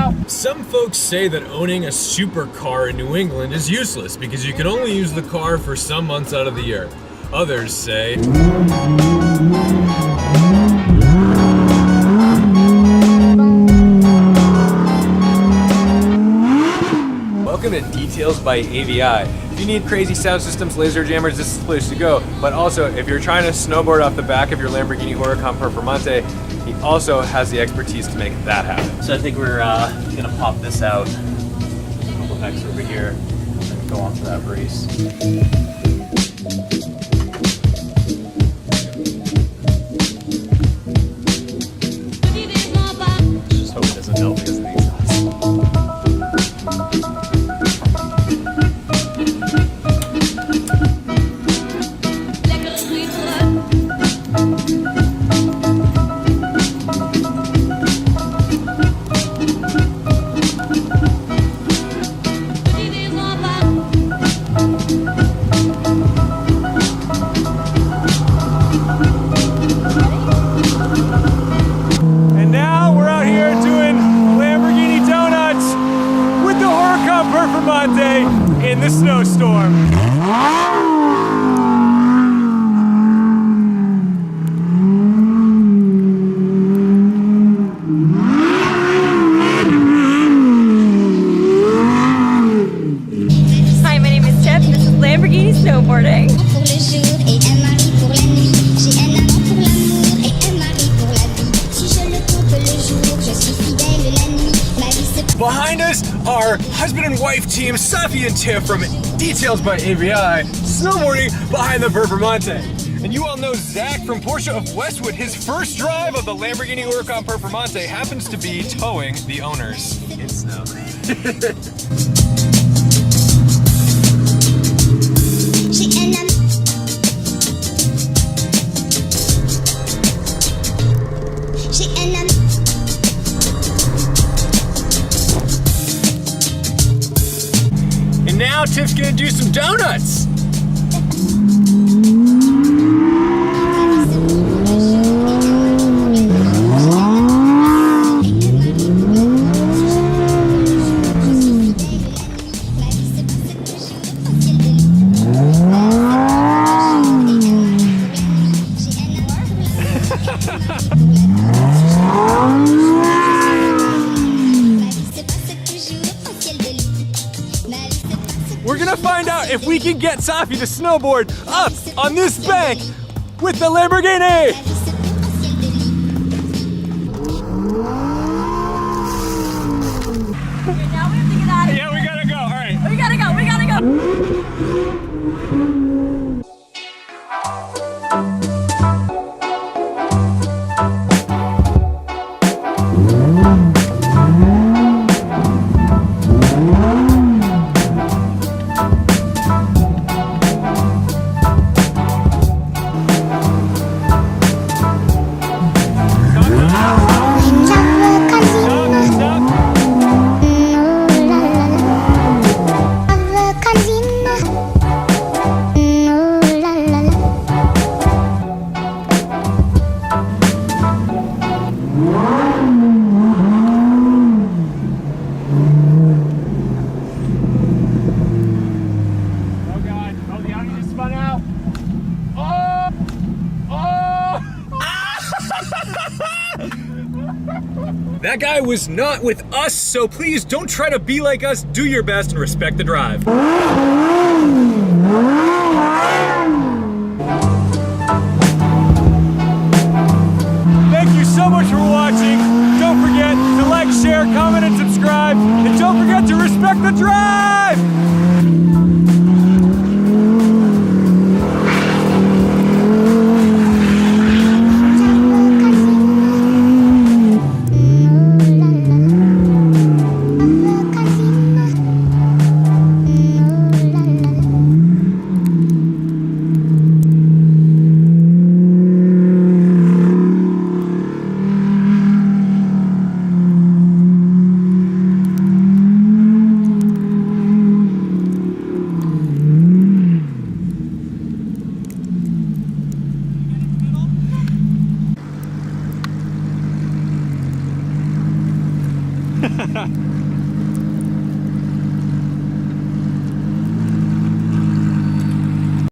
out. Some folks say that owning a supercar in New England is useless because you can only use the car for some months out of the year. Others say, welcome to Details by AVI. If you need crazy sound systems, laser jammers, this is the place to go. But also, if you're trying to snowboard off the back of your Lamborghini Huracan Performante, he also has the expertise to make that happen. So I think we're gonna pop this out, a couple necks over here, and go on for that race. Just hope it doesn't melt because of the exhaust. Performante in the snowstorm. Hi, my name is Tiff. This is Lamborghini snowboarding. Behind us are husband and wife team Safi and Tiff from Details by AVI, snowboarding behind the Performante. And you all know Zach from Porsche of Westwood. His first drive of the Lamborghini Huracan Performante happens to be towing the owners in snow. And now Tiff's gonna do some donuts. We're gonna find out if we can get Safi to snowboard up on this bank with the Lamborghini! Okay, now we have to get out of here. Yeah, we gotta go, all right. We gotta go, we gotta go. That guy was not with us, so please don't try to be like us. Do your best and respect the drive. Thank you so much for watching. Don't forget to like, share, comment, and subscribe. And don't forget to respect the drive!